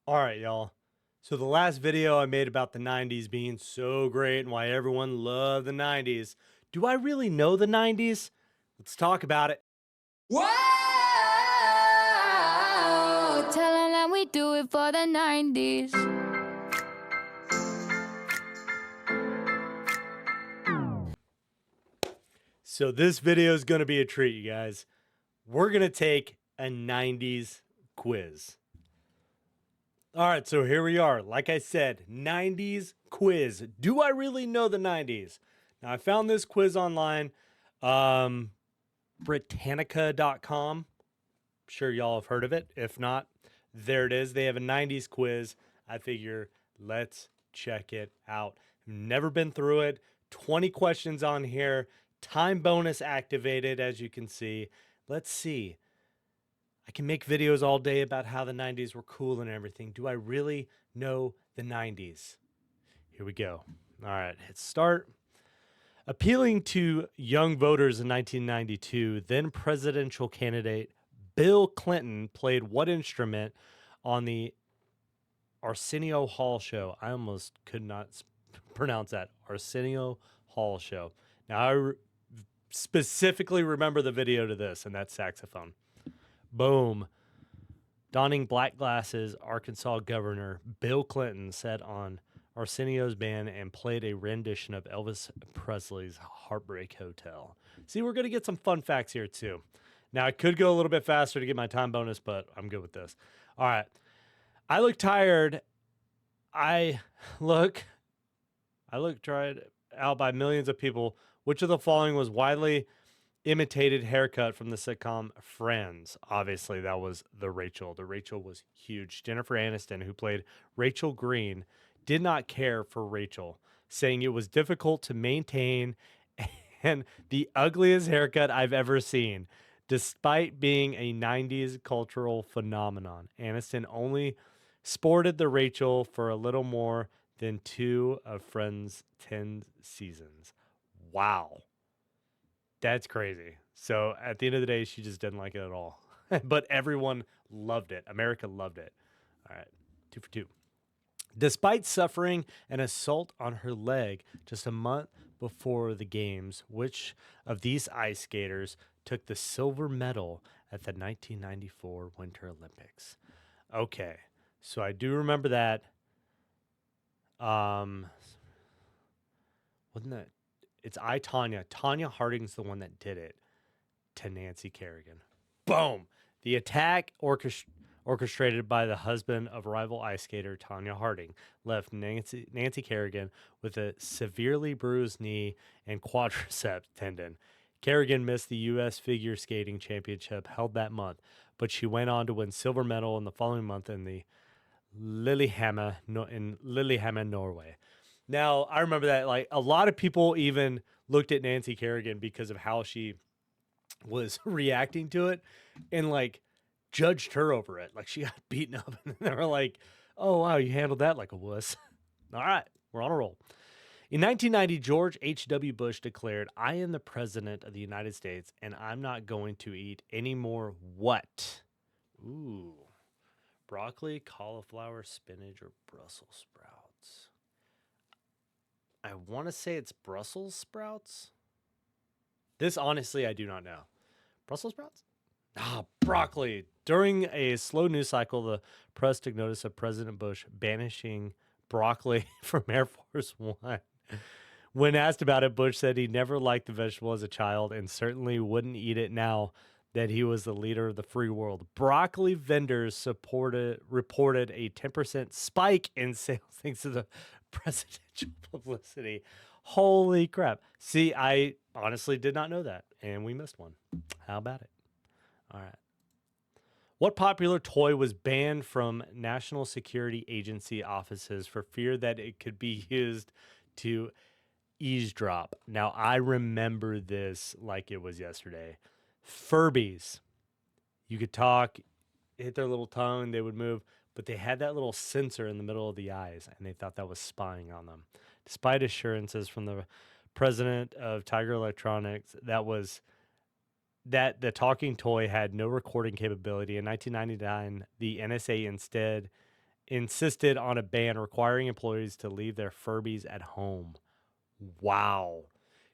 All right, y'all. So the last video I made about the 90s being so great and why everyone loved the 90s. Do I really know the 90s? Let's talk about it. Whoa! Tell them that we do it for the 90s. So this video is going to be a treat, you guys. We're going to take a 90s quiz. All right, so here we are. Like I said, 90s quiz. Do I really know the 90s? Now, I found this quiz online, Britannica.com. I'm sure y'all have heard of it. If not, there it is. They have a 90s quiz. I figure let's check it out. Never been through it. 20 questions on here. Time bonus activated, as you can see. Let's see. I can make videos all day about how the 90s were cool and everything. Do I really know the 90s? Here we go. All right, hit start. Appealing to young voters in 1992, then presidential candidate Bill Clinton played what instrument on the Arsenio Hall show? I almost could not pronounce that. Arsenio Hall show. Now, I specifically remember the video to this, and that's saxophone. Boom. Donning black glasses, Arkansas Governor Bill Clinton sat on Arsenio's band and played a rendition of Elvis Presley's Heartbreak Hotel. See, we're going to get some fun facts here, too. Now, I could go a little bit faster to get my time bonus, but I'm good with this. All right. I look tired. I look tried out by millions of people. Which of the following was widely imitated haircut from the sitcom Friends? Obviously, that was the Rachel. The Rachel was huge. Jennifer Aniston, who played Rachel Green, did not care for Rachel, saying it was difficult to maintain and the ugliest haircut I've ever seen. Despite being a 90s cultural phenomenon, Aniston only sported the Rachel for a little more than 2 of Friends' 10 seasons. Wow. That's crazy. So at the end of the day, she just didn't like it at all. But everyone loved it. America loved it. All right, 2 for 2. Despite suffering an assault on her leg just a month before the games, which of these ice skaters took the silver medal at the 1994 Winter Olympics? Okay, so I do remember that. Wasn't that? It's Tanya. Tanya Harding's the one that did it to Nancy Kerrigan. Boom! The attack orchestrated by the husband of rival ice skater Tanya Harding left Nancy Kerrigan with a severely bruised knee and quadriceps tendon. Kerrigan missed the U.S. figure skating championship held that month, but she went on to win silver medal in the following month in the Lillehammer, Norway. Now, I remember that like a lot of people even looked at Nancy Kerrigan because of how she was reacting to it and like judged her over it. Like she got beaten up and they were like, "Oh, wow, you handled that like a wuss." All right, we're on a roll. In 1990, George H.W. Bush declared, "I am the president of the United States and I'm not going to eat any more what?" Ooh. Broccoli, cauliflower, spinach, or Brussels sprouts? I want to say it's Brussels sprouts. This honestly, I do not know. Brussels sprouts? Broccoli. During a slow news cycle, the press took notice of President Bush banishing broccoli from Air Force One. When asked about it, Bush said he never liked the vegetable as a child and certainly wouldn't eat it now that he was the leader of the free world. Broccoli vendors reported a 10% spike in sales thanks to the presidential publicity. Holy crap. See, I honestly did not know that, and we missed one. How about it? All right. What popular toy was banned from National Security Agency offices for fear that it could be used to eavesdrop? Now, I remember this like it was yesterday. Furbies. You could talk, hit their little tongue, they would move, but they had that little sensor in the middle of the eyes, and they thought that was spying on them. Despite assurances from the president of Tiger Electronics that the talking toy had no recording capability, in 1999, the NSA instead insisted on a ban requiring employees to leave their Furbies at home. Wow.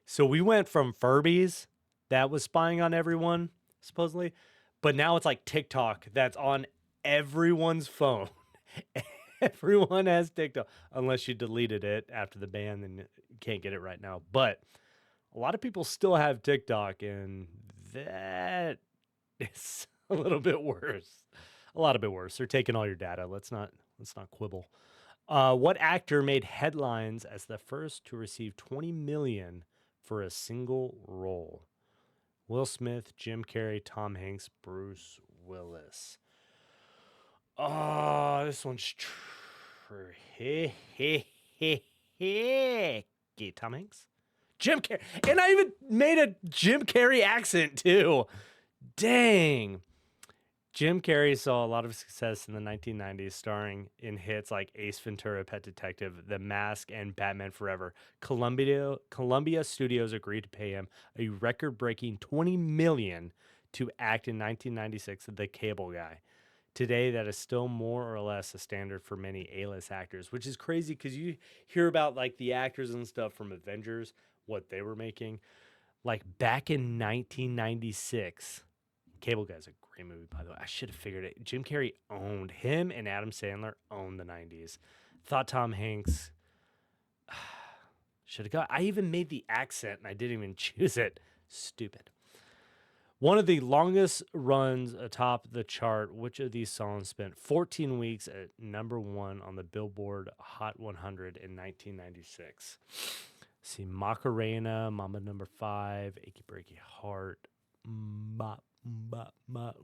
So we went from Furbies that was spying on everyone, supposedly, but now it's like TikTok that's on everyone's phone. Everyone has TikTok, unless you deleted it after the ban, then you can't get it right now. But a lot of people still have TikTok, and that is a little bit worse. A lot of bit worse. They're taking all your data. Let's not quibble. What actor made headlines as the first to receive 20 million for a single role? Will Smith, Jim Carrey, Tom Hanks, Bruce Willis. Oh, this one's tricky. Tom Hanks? Jim Carrey. And I even made a Jim Carrey accent too. Dang. Jim Carrey saw a lot of success in the 1990s, starring in hits like Ace Ventura, Pet Detective, The Mask, and Batman Forever. Columbia Studios agreed to pay him a record-breaking $20 million to act in 1996 as The Cable Guy. Today, that is still more or less a standard for many A-list actors, which is crazy because you hear about like the actors and stuff from Avengers, what they were making. Like back in 1996, Cable Guy's a great movie, by the way. I should have figured it. Jim Carrey owned him, and Adam Sandler owned the 90s. Thought Tom Hanks should have got. I even made the accent, and I didn't even choose it. Stupid. One of the longest runs atop the chart, which of these songs spent 14 weeks at number 1 on the Billboard Hot 100 in 1996? See, Macarena, Mama Number 5, Achy Breaky Heart, Bop, Bop, Bop,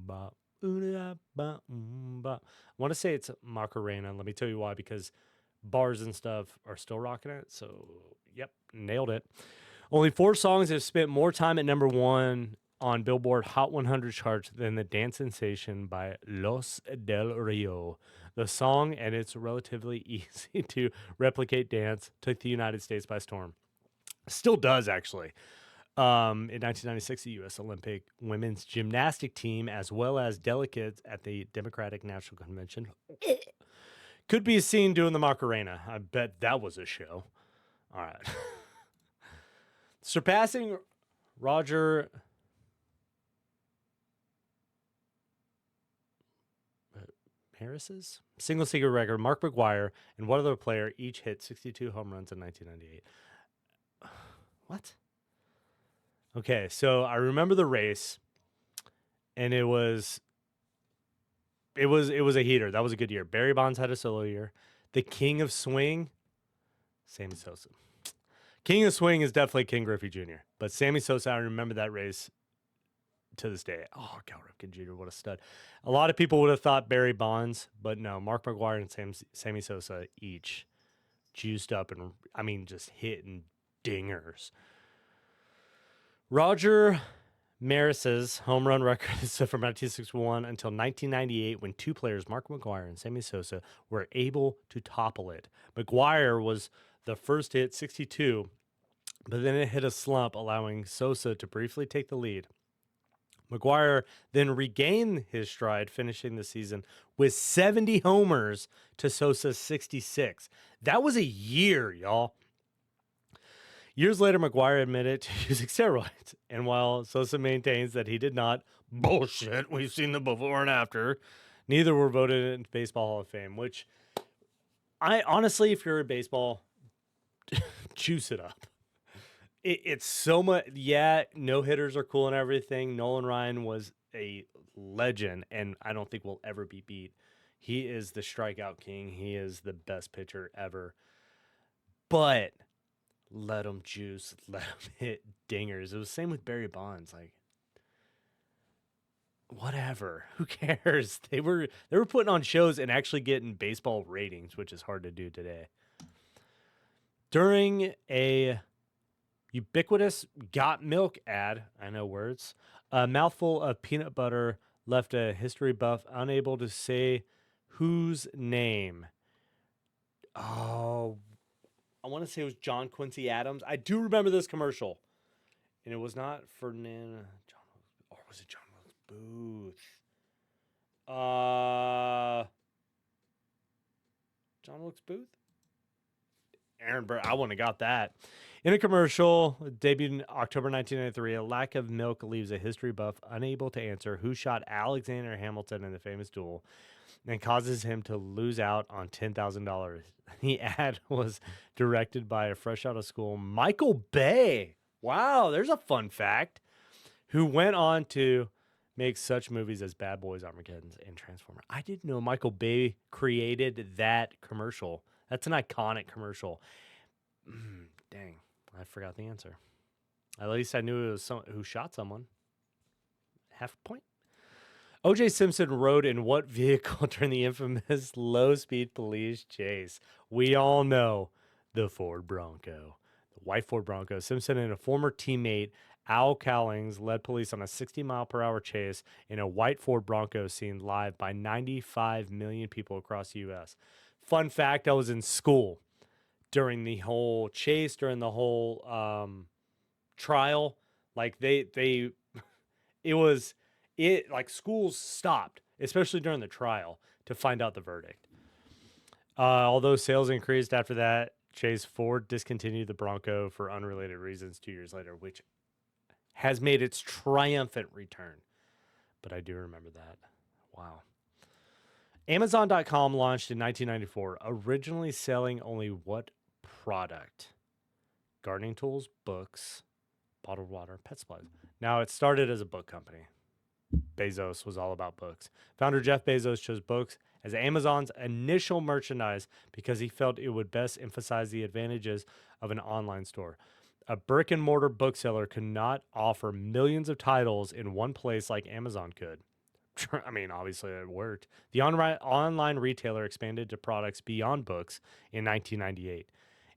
Bop, Bop, Bop. I want to say it's Macarena. Let me tell you why, because bars and stuff are still rocking it. So, yep, nailed it. Only 4 songs have spent more time at number 1 on Billboard Hot 100 charts than the dance sensation by Los Del Rio. The song and its relatively easy to replicate dance took the United States by storm. Still does, actually. In 1996, the U.S. Olympic women's gymnastic team, as well as delegates at the Democratic National Convention, could be seen doing the Macarena. I bet that was a show. All right. Surpassing Roger Harris's single season record, Mark McGwire and one other player each hit 62 home runs in 1998. What? Okay, so I remember the race, and it was a heater. That was a good year. Barry Bonds had a solo year. The King of Swing, Sammy Sosa. King of Swing is definitely King Griffey Jr., but Sammy Sosa, I remember that race to this day. Oh, Cal Ripken Jr., what a stud. A lot of people would have thought Barry Bonds, but no, Mark McGwire and Sammy Sosa each juiced up and, I mean, just hitting dingers. Roger Maris's home run record is from 1961 until 1998 when 2 players, Mark McGwire and Sammy Sosa, were able to topple it. McGwire was the first to hit 62, but then it hit a slump, allowing Sosa to briefly take the lead. McGwire then regained his stride, finishing the season with 70 homers to Sosa's 66. That was a year, y'all. Years later, McGwire admitted to using steroids, and while Sosa maintains that he did not, bullshit, we've seen the before and after, neither were voted into Baseball Hall of Fame, which I honestly, if you're in baseball, juice it up. It's so much. Yeah, no hitters are cool and everything. Nolan Ryan was a legend, and I don't think will ever be beat. He is the strikeout king. He is the best pitcher ever. But let him juice. Let him hit dingers. It was the same with Barry Bonds. Like, whatever. Who cares? They were putting on shows and actually getting baseball ratings, which is hard to do today. During a ubiquitous Got Milk ad, I know words, a mouthful of peanut butter left a history buff unable to say whose name. Oh, I want to say it was John Quincy Adams. I do remember this commercial. And it was not Ferdinand, or was it John Wilkes Booth? John Wilkes Booth? Aaron Burr. I wouldn't have got that. In a commercial debuted in October 1993, a lack of milk leaves a history buff unable to answer who shot Alexander Hamilton in the famous duel and causes him to lose out on $10,000. The ad was directed by a fresh out of school Michael Bay. Wow, there's a fun fact. Who went on to make such movies as Bad Boys, Armageddon, and Transformer. I didn't know Michael Bay created that commercial. That's an iconic commercial. Dang, I forgot the answer. At least I knew it was someone who shot someone. Half a point. O.J. Simpson rode in what vehicle during the infamous low-speed police chase? We all know the Ford Bronco. The white Ford Bronco. Simpson and a former teammate, Al Cowlings, led police on a 60-mile-per-hour chase in a white Ford Bronco seen live by 95 million people across the U.S. Fun fact, I was in school during the whole chase, during the whole trial. Like, schools stopped, especially during the trial, to find out the verdict. Although sales increased after that chase, Ford discontinued the Bronco for unrelated reasons 2 years later, which has made its triumphant return. But I do remember that. Wow. Amazon.com launched in 1994, originally selling only what product? Gardening tools, books, bottled water, pet supplies. Now, it started as a book company. Bezos was all about books. Founder Jeff Bezos chose books as Amazon's initial merchandise because he felt it would best emphasize the advantages of an online store. A brick-and-mortar bookseller could not offer millions of titles in one place like Amazon could. I mean, obviously it worked. The online retailer expanded to products beyond books in 1998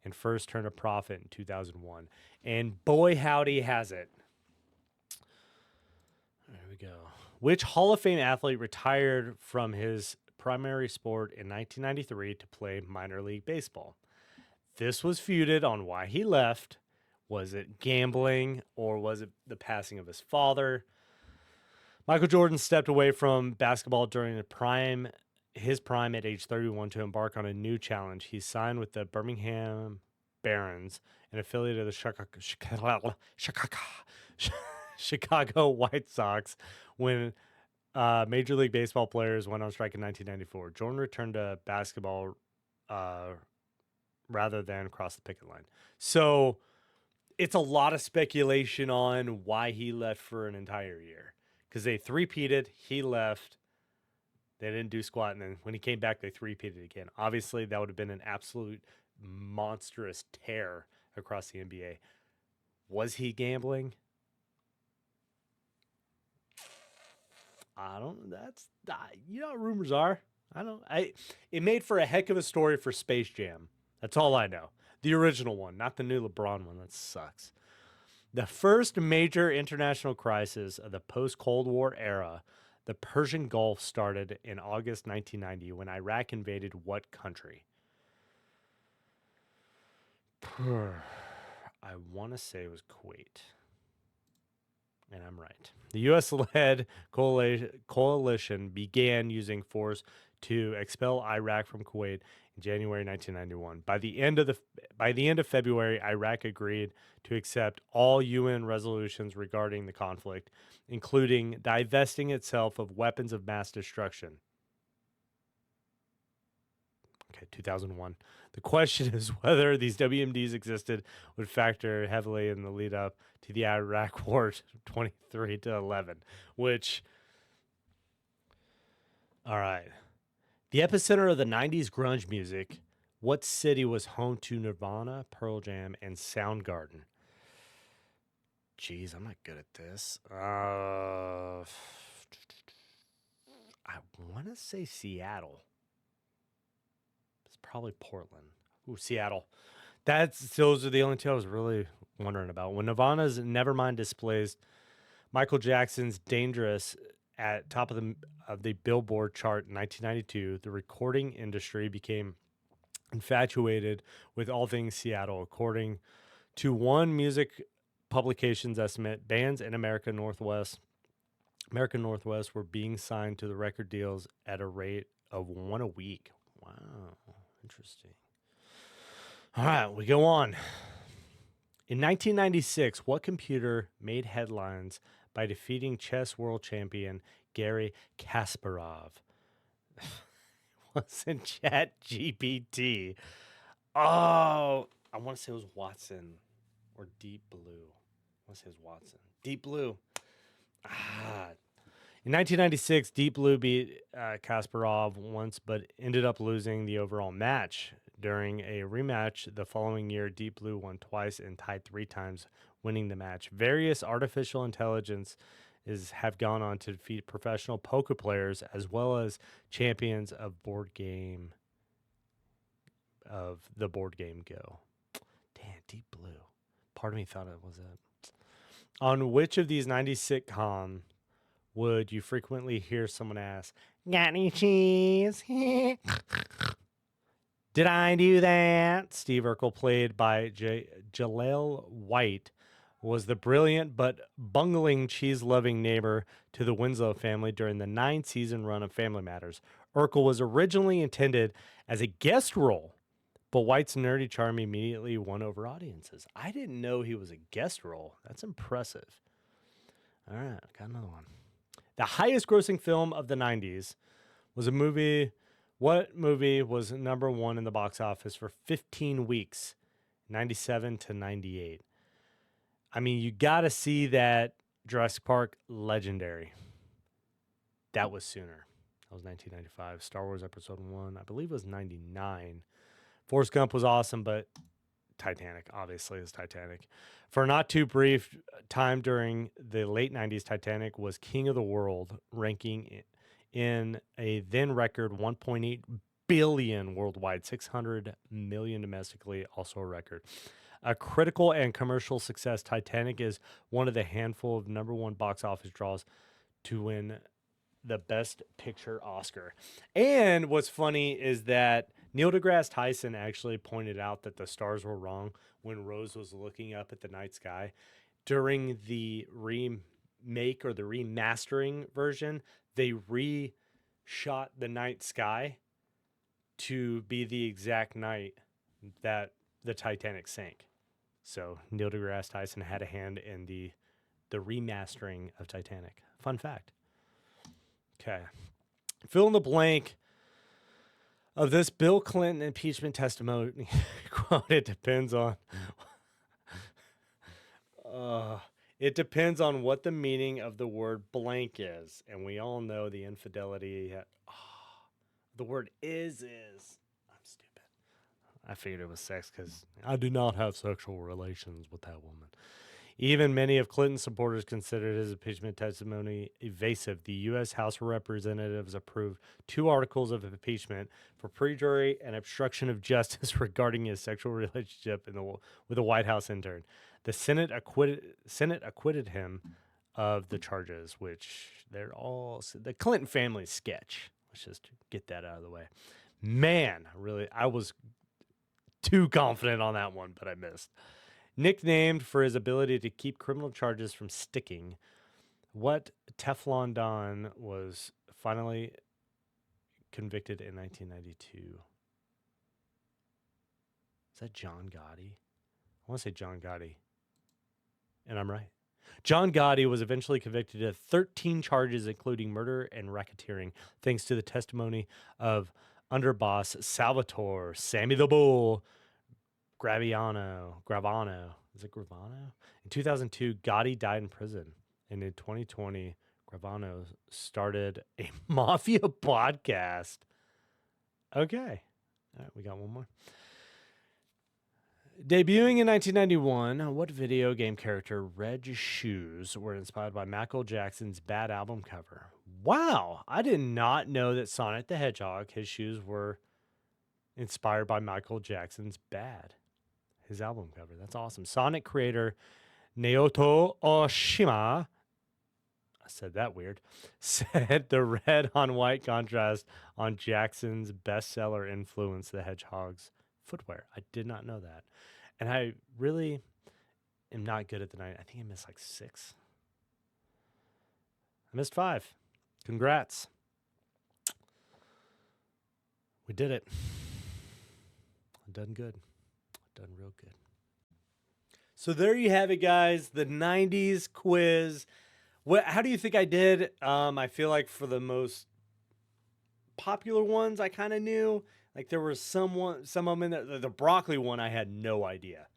and first turned a profit in 2001. And boy, howdy has it. There we go. Which Hall of Fame athlete retired from his primary sport in 1993 to play minor league baseball? This was feuded on why he left. Was it gambling or was it the passing of his father? Michael Jordan stepped away from basketball during his prime at age 31 to embark on a new challenge. He signed with the Birmingham Barons, an affiliate of the Chicago White Sox, when Major League Baseball players went on strike in 1994. Jordan returned to basketball rather than cross the picket line. So it's a lot of speculation on why he left for an entire year. Because they three-peated, he left, they didn't do squat, and then when he came back, they three-peated again. Obviously, that would have been an absolute monstrous tear across the NBA. Was he gambling? I don't. You know what rumors are. It made for a heck of a story for Space Jam. That's all I know. The original one, not the new LeBron one. That sucks. The first major international crisis of the post-Cold War era, the Persian Gulf, started in August 1990 when Iraq invaded what country? I want to say it was Kuwait. And I'm right. The U.S.-led coalition began using force to expel Iraq from Kuwait in January 1991. By the end of February, Iraq agreed to accept all UN resolutions regarding the conflict, including divesting itself of weapons of mass destruction. Okay, 2001. The question is whether these WMDs existed would factor heavily in the lead up to the Iraq War 23-11, which, all right. The epicenter of the 90s grunge music, what city was home to Nirvana, Pearl Jam, and Soundgarden? Jeez, I'm not good at this. I want to say Seattle. It's probably Portland. Ooh, Seattle. Those are the only two I was really wondering about. When Nirvana's Nevermind displays Michael Jackson's Dangerous at top of the Billboard chart in 1992, the recording industry became infatuated with all things Seattle. According to one music publication's estimate, bands in American Northwest were being signed to the record deals at a rate of one a week. Wow. Interesting. All right, we go on. In 1996, what computer made headlines by defeating chess world champion Garry Kasparov? Wasn't ChatGPT. Oh, I want to say it was Watson or Deep Blue. I want to say it was Watson. Deep Blue. In 1996, Deep Blue beat Kasparov once, but ended up losing the overall match. During a rematch the following year, Deep Blue won twice and tied 3 times, winning the match. Various artificial intelligences have gone on to defeat professional poker players as well as champions of the board game Go. Damn, Deep Blue. Part of me thought it was it. On which of these 90s sitcoms would you frequently hear someone ask, "Got any cheese?" Did I do that? Steve Urkel, played by Jaleel White, was the brilliant but bungling cheese-loving neighbor to the Winslow family during the 9-season run of Family Matters. Urkel was originally intended as a guest role, but White's nerdy charm immediately won over audiences. I didn't know he was a guest role. That's impressive. All right, got another one. The highest grossing film of the 90s was a movie. What movie was number 1 in the box office for 15 weeks, 97 to 98? I mean, you got to see that Jurassic Park Legendary. That was sooner. That was 1995. Star Wars Episode 1, I believe it was 99. Forrest Gump was awesome, but Titanic, obviously, is Titanic. For a not too brief time during the late 90s, Titanic was king of the world, ranking in a then record 1.8 billion worldwide, 600 million domestically, also a record. A critical and commercial success, Titanic is one of the handful of number 1 box office draws to win the Best Picture Oscar. And what's funny is that Neil deGrasse Tyson actually pointed out that the stars were wrong when Rose was looking up at the night sky. During the remake or the remastering version, they reshot the night sky to be the exact night that the Titanic sank. So Neil deGrasse Tyson had a hand in the remastering of Titanic. Fun fact. Okay. Fill in the blank of this Bill Clinton impeachment testimony. Quote, it depends on what the meaning of the word blank is. And we all know the infidelity. The word is. I'm stupid. I figured it was sex because I do not have sexual relations with that woman. Even many of Clinton's supporters considered his impeachment testimony evasive. The U.S. House of Representatives approved 2 articles of impeachment for perjury and obstruction of justice regarding his sexual relationship with a White House intern. The Senate acquitted him of the charges, which they're all the Clinton family sketch. Let's just get that out of the way. Man, really, I was too confident on that one, but I missed. Nicknamed for his ability to keep criminal charges from sticking, what Teflon Don was finally convicted in 1992? Is that John Gotti? I want to say John Gotti. And I'm right. John Gotti was eventually convicted of 13 charges, including murder and racketeering, thanks to the testimony of underboss Salvatore Sammy the Bull Gravano. Is it Gravano? In 2002, Gotti died in prison. And in 2020, Gravano started a mafia podcast. Okay. All right, we got one more. Debuting in 1991, what video game character Red Shoes were inspired by Michael Jackson's Bad album cover? Wow, I did not know that Sonic the Hedgehog, his shoes were inspired by Michael Jackson's Bad, his album cover. That's awesome. Sonic creator Naoto Oshima, I said that weird, said the red on white contrast on Jackson's bestseller influenced the Hedgehog's footwear. I did not know that. And I really am not good at the night. I think I missed like 6. I missed 5. Congrats. We did it. done good. Done real good. So there you have it, guys. The 90s quiz. How do you think I did? I feel like for the most popular ones, I kind of knew. Like there was some of them in there. The broccoli one, I had no idea.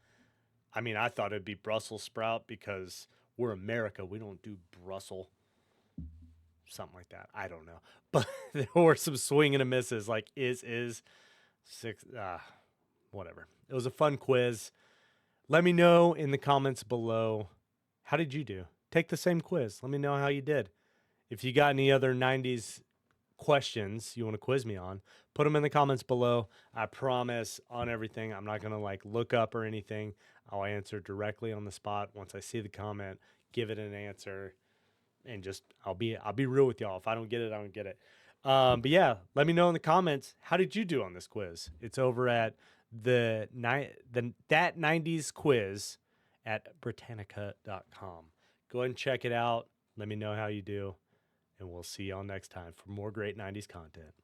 I mean, I thought it'd be Brussels sprout because we're America. We don't do Brussels. Something like that. I don't know. But there were some swing and a misses, like is six. Whatever. It was a fun quiz. Let me know in the comments below. How did you do? Take the same quiz. Let me know how you did. If you got any other 90s questions you want to quiz me on, put them in the comments below. I promise on everything, I'm not going to like look up or anything. I'll answer directly on the spot once I see the comment, give it an answer, and just I'll be real with y'all. If I don't get it, I don't get it. But yeah, let me know in the comments, how did you do on this quiz? It's over at that 90s quiz at Britannica.com. Go ahead and check it out. Let me know how you do, and we'll see y'all next time for more great 90s content.